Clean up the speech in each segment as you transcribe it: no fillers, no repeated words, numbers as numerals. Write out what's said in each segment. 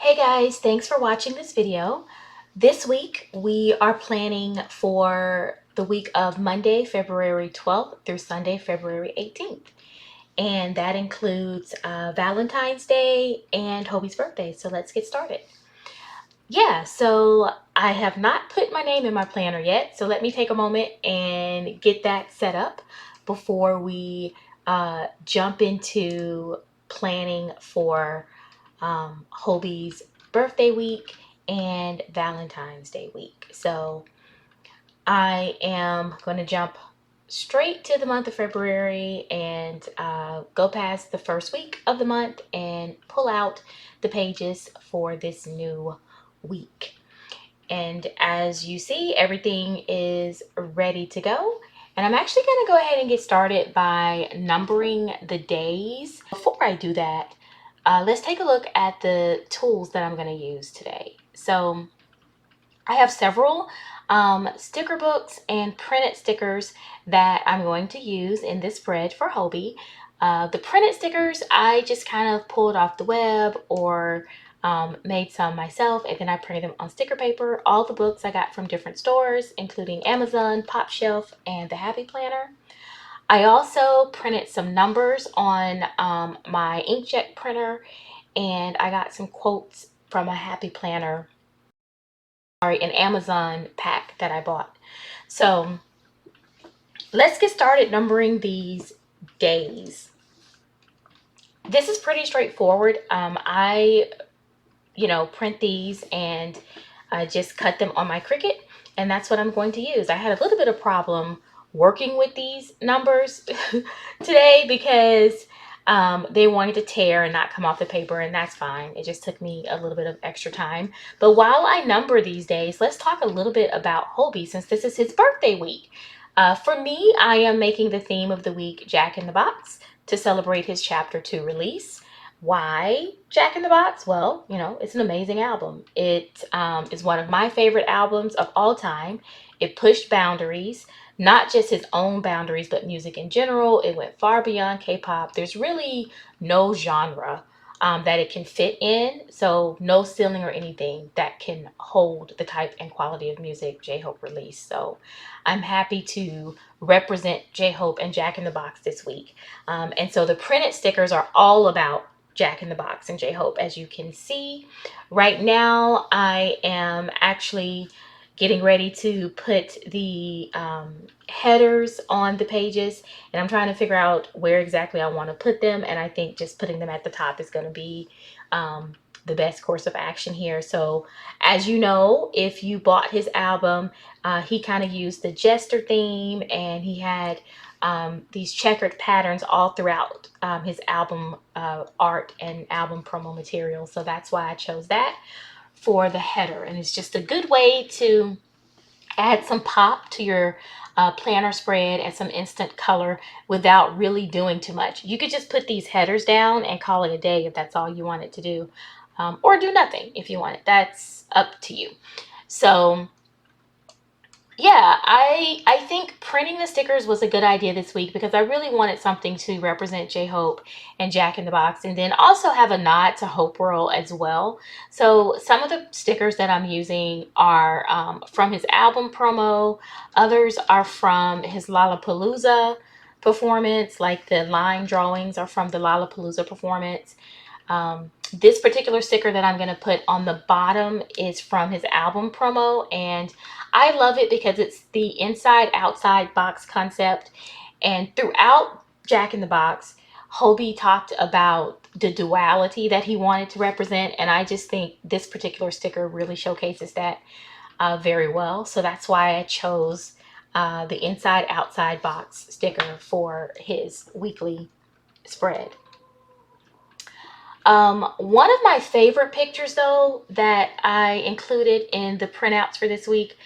Hey guys, thanks for watching this video. This week we are planning for the week of Monday, February 12th through Sunday, February 18th. And that includes Valentine's Day and Hobie's birthday. So let's get started. Yeah, so I have not put my name in my planner yet. So let me take a moment and get that set up before we jump into planning for Hobie's birthday week and Valentine's Day week. So I am going to jump straight to the month of February and go past the first week of the month and pull out the pages for this new week. And as you see, everything is ready to go. And I'm actually going to go ahead and get started by numbering the days. Before I do that, let's take a look at the tools that I'm going to use today. So I have several sticker books and printed stickers that I'm going to use in this spread for Hobie. The printed stickers, I just kind of pulled off the web or made some myself, and then I printed them on sticker paper. All the books I got from different stores, including Amazon, Pop Shelf, and the Happy Planner. I also printed some numbers on my inkjet printer, and I got some quotes from a Happy Planner, an Amazon pack that I bought. So let's get started numbering these days. This is pretty straightforward. I print these and just cut them on my Cricut, and that's what I'm going to use. I had a little bit of problem working with these numbers today because they wanted to tear and not come off the paper, and that's fine. It just took me a little bit of extra time. But while I number these days, let's talk a little bit about Hobie, since this is his birthday week. For me, I am making the theme of the week Jack in the Box to celebrate his Chapter 2 release. Why Jack in the Box? Well, it's an amazing album. It is one of my favorite albums of all time. It pushed boundaries, not just his own boundaries, but music in general. It went far beyond K-pop. There's really no genre that it can fit in, so no ceiling or anything that can hold the type and quality of music J-Hope released. So I'm happy to represent J-Hope and Jack in the Box this week. And so the printed stickers are all about Jack in the Box and J-Hope. As you can see right now, I am actually getting ready to put the headers on the pages, and I'm trying to figure out where exactly I want to put them, and I think just putting them at the top is going to be the best course of action here. So as you know, if you bought his album, he kind of used the jester theme, and he had these checkered patterns all throughout his album art and album promo material. So that's why I chose that for the header. And it's just a good way to add some pop to your planner spread and some instant color without really doing too much. You could just put these headers down and call it a day if that's all you wanted to do. Or do nothing if you want it. That's up to you. So yeah, I think printing the stickers was a good idea this week because I really wanted something to represent J-Hope and Jack in the Box, and then also have a nod to Hope World as well. So some of the stickers that I'm using are from his album promo. Others are from his Lollapalooza performance, like the line drawings are from the Lollapalooza performance. This particular sticker that I'm going to put on the bottom is from his album promo, and I love it because it's the inside outside box concept. And throughout Jack in the Box, Hobie talked about the duality that he wanted to represent, and I just think this particular sticker really showcases that very well. So that's why I chose the inside outside box sticker for his weekly spread. One of my favorite pictures, though, that I included in the printouts for this week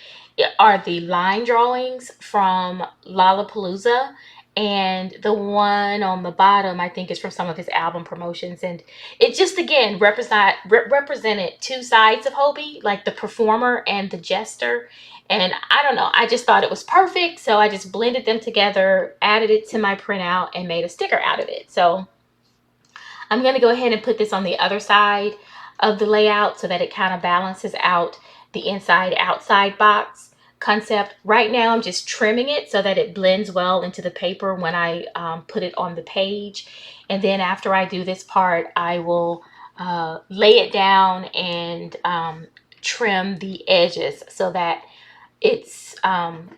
are the line drawings from Lollapalooza, and the one on the bottom I think is from some of his album promotions. And it just again represented two sides of Hobie, like the performer and the jester. And I don't know, I just thought it was perfect, so I just blended them together, added it to my printout, and made a sticker out of it. So I'm going to go ahead and put this on the other side. of the layout so that it kind of balances out the inside outside box concept. Right now I'm just trimming it so that it blends well into the paper when I put it on the page. And then after I do this part, I will lay it down and trim the edges so that it's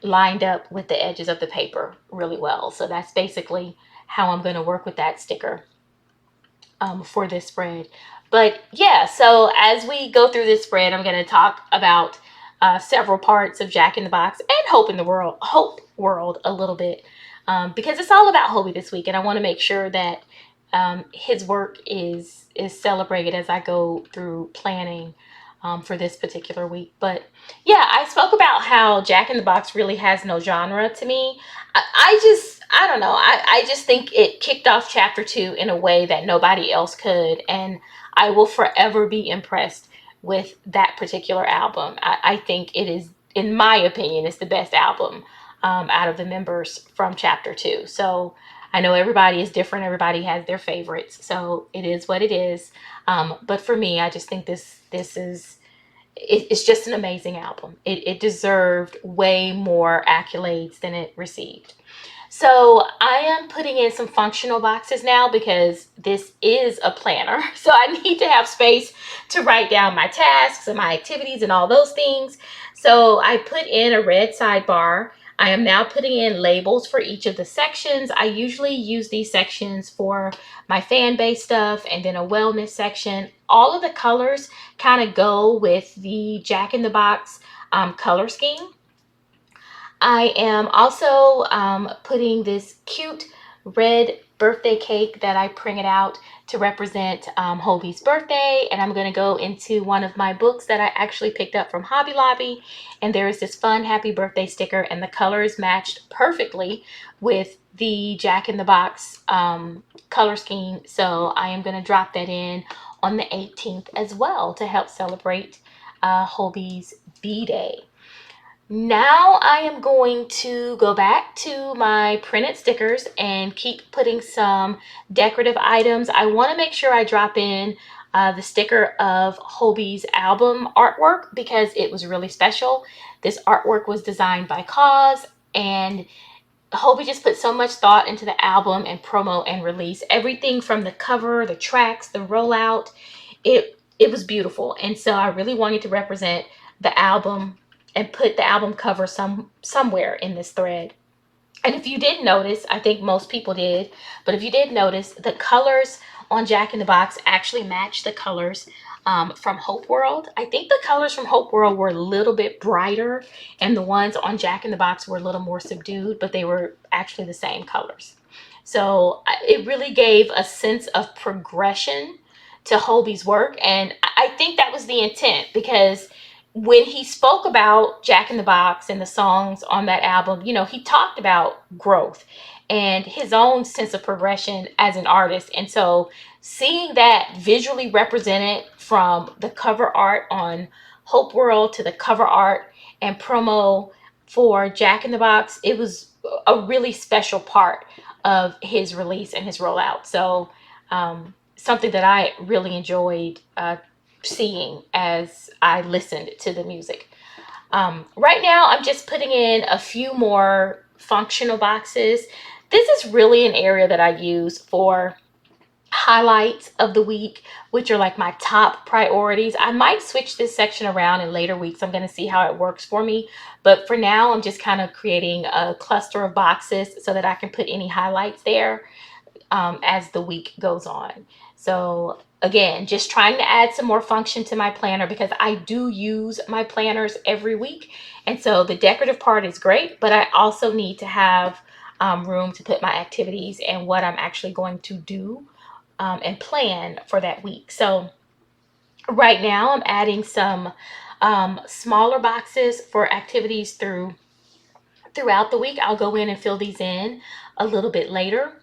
lined up with the edges of the paper really well. So that's basically how I'm going to work with that sticker for this spread. But yeah, so as we go through this spread, I'm going to talk about several parts of Jack in the Box and Hope World a little bit, because it's all about Hobie this week, and I want to make sure that his work is celebrated as I go through planning for this particular week. But yeah, I spoke about how Jack in the Box really has no genre to me. I don't know. I just think it kicked off chapter 2 in a way that nobody else could. And I will forever be impressed with that particular album. I think it is, in my opinion, it's the best album out of the members from chapter 2. So I know everybody is different. Everybody has their favorites. So it is what it is. But for me, I just think it's just an amazing album. It deserved way more accolades than it received. So I am putting in some functional boxes now because this is a planner. So I need to have space to write down my tasks and my activities and all those things. So I put in a red sidebar. I am now putting in labels for each of the sections. I usually use these sections for my fan base stuff and then a wellness section. All of the colors kind of go with the Jack in the Box color scheme. I am also putting this cute red birthday cake that I printed out to represent Hobie's birthday, and I'm going to go into one of my books that I actually picked up from Hobby Lobby, and there is this fun happy birthday sticker, and the colors matched perfectly with the Jack in the Box color scheme. So I am going to drop that in on the 18th as well to help celebrate Hobie's B-Day. Now I am going to go back to my printed stickers and keep putting some decorative items. I want to make sure I drop in the sticker of Hobie's album artwork because it was really special. This artwork was designed by Cause, and Hobie just put so much thought into the album and promo and release. Everything from the cover, the tracks, the rollout, it was beautiful. And so I really wanted to represent the album and put the album cover somewhere in this thread. And if you did notice, I think most people did, but if you did notice, the colors on Jack in the Box actually match the colors from Hope World. I think the colors from Hope World were a little bit brighter, and the ones on Jack in the Box were a little more subdued, but they were actually the same colors. So it really gave a sense of progression to Hobie's work, and I think that was the intent, because when he spoke about Jack in the Box and the songs on that album, you know, he talked about growth and his own sense of progression as an artist. And so seeing that visually represented from the cover art on Hope World to the cover art and promo for Jack in the Box, it was a really special part of his release and his rollout. So something that I really enjoyed seeing as I listened to the music. Right now, I'm just putting in a few more functional boxes. This is really an area that I use for highlights of the week, which are like my top priorities. I might switch this section around in later weeks. I'm going to see how it works for me. But for now, I'm just kind of creating a cluster of boxes so that I can put any highlights there as the week goes on. So again, just trying to add some more function to my planner because I do use my planners every week. And so the decorative part is great, but I also need to have room to put my activities and what I'm actually going to do and plan for that week. So right now I'm adding some smaller boxes for activities throughout the week. I'll go in and fill these in a little bit later.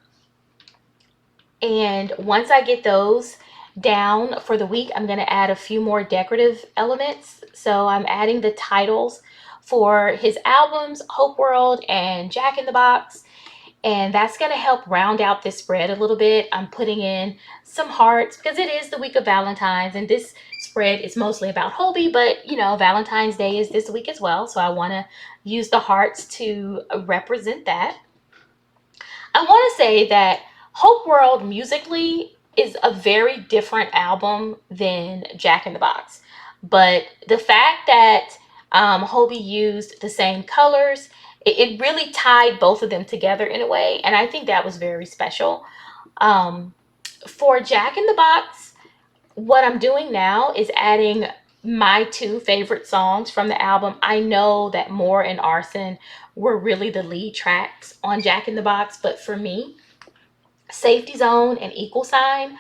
And once I get those down for the week, I'm going to add a few more decorative elements. So I'm adding the titles for his albums, Hope World and Jack in the Box. And that's going to help round out this spread a little bit. I'm putting in some hearts because it is the week of Valentine's, and this spread is mostly about Hobie, but you know, Valentine's Day is this week as well. So I want to use the hearts to represent that. I want to say that Hope World musically is a very different album than Jack in the Box. But the fact that Hobie used the same colors, it really tied both of them together in a way. And I think that was very special. Um, for Jack in the Box, what I'm doing now is adding my two favorite songs from the album. I know that More and Arson were really the lead tracks on Jack in the Box, but for me, Safety Zone and Equal Sign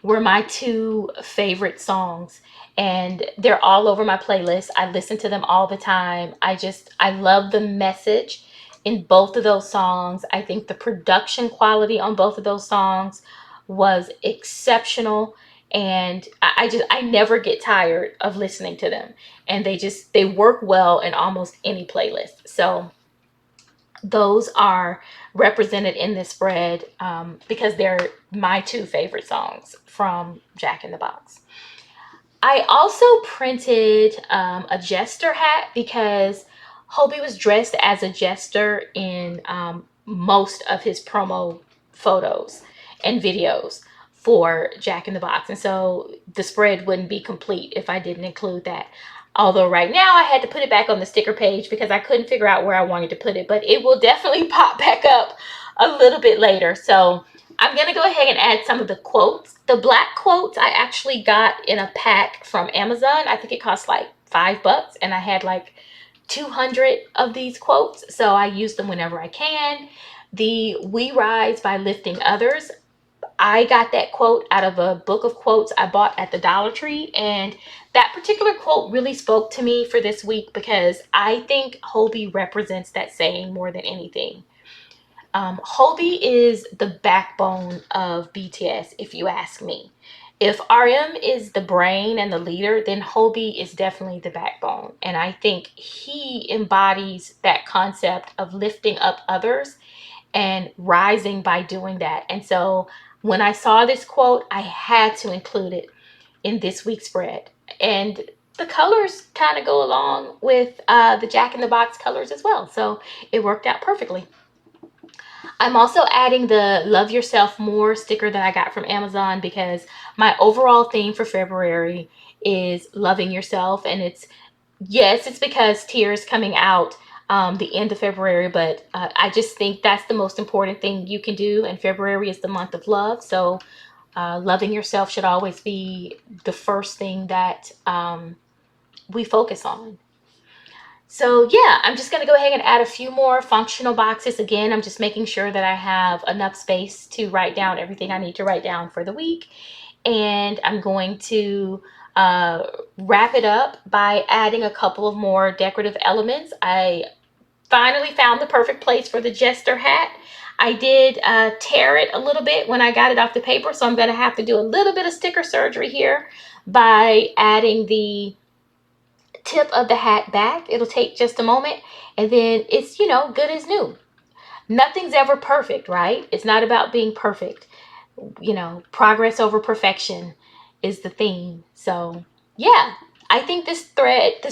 were my two favorite songs, and they're all over my playlist. I listen to them all the time. I love the message in both of those songs. I think the production quality on both of those songs was exceptional, and I never get tired of listening to them, and they work well in almost any playlist. So those are represented in this spread, because they're my two favorite songs from Jack in the Box. I also printed a jester hat because Hobie was dressed as a jester in most of his promo photos and videos for Jack in the Box. And so the spread wouldn't be complete if I didn't include that. Although right now I had to put it back on the sticker page because I couldn't figure out where I wanted to put it, but it will definitely pop back up a little bit later. So I'm going to go ahead and add some of the quotes. The black quotes I actually got in a pack from Amazon. I think it cost like $5, and I had like 200 of these quotes, so I use them whenever I can. The We Rise by Lifting Others, I got that quote out of a book of quotes I bought at the Dollar Tree, and that particular quote really spoke to me for this week because I think Hobie represents that saying more than anything. Hobie is the backbone of BTS, if you ask me. If RM is the brain and the leader, then Hobie is definitely the backbone. And I think he embodies that concept of lifting up others and rising by doing that. And so when I saw this quote, I had to include it in this week's spread. And the colors kind of go along with the Jack in the Box colors as well. So it worked out perfectly. I'm also adding the Love Yourself More sticker that I got from Amazon because my overall theme for February is loving yourself. And it's because tears coming out the end of February, but I just think that's the most important thing you can do. And February is the month of love. So loving yourself should always be the first thing that we focus on. So yeah, I'm just going to go ahead and add a few more functional boxes. Again, I'm just making sure that I have enough space to write down everything I need to write down for the week. And I'm going to wrap it up by adding a couple of more decorative elements. I finally found the perfect place for the jester hat. I did tear it a little bit when I got it off the paper, so I'm going to have to do a little bit of sticker surgery here by adding the tip of the hat back. It'll take just a moment, and then it's, good as new. Nothing's ever perfect, right? It's not about being perfect. Progress over perfection is the theme. So yeah, I think this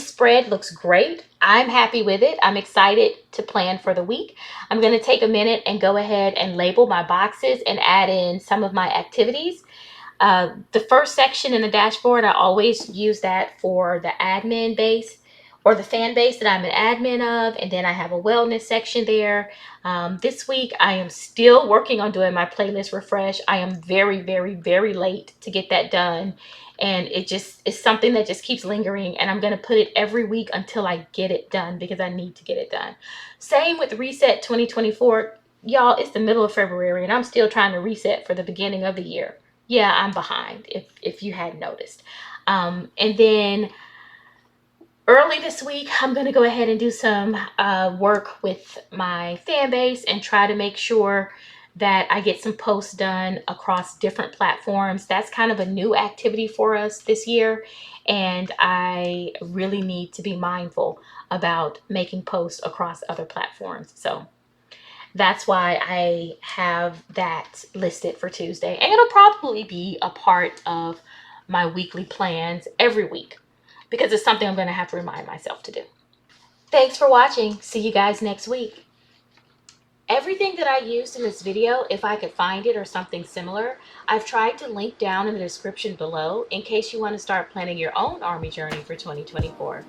spread looks great. I'm happy with it. I'm excited to plan for the week. I'm going to take a minute and go ahead and label my boxes and add in some of my activities. The first section in the dashboard, I always use that for the admin base or the fan base that I'm an admin of. And then I have a wellness section there. This week, I am still working on doing my playlist refresh. I am very, very, very late to get that done. And it just is something that just keeps lingering. And I'm going to put it every week until I get it done because I need to get it done. Same with Reset 2024. Y'all, it's the middle of February and I'm still trying to reset for the beginning of the year. Yeah, I'm behind if you hadn't noticed. And then early this week, I'm going to go ahead and do some work with my fan base and try to make sure that I get some posts done across different platforms. That's kind of a new activity for us this year. And I really need to be mindful about making posts across other platforms. So That's why I have that listed for Tuesday. And it'll probably be a part of my weekly plans every week because it's something I'm going to have to remind myself to do. Thanks for watching. See you guys next week. Everything that I used in this video, if I could find it or something similar, I've tried to link down in the description below in case you want to start planning your own Army journey for 2024.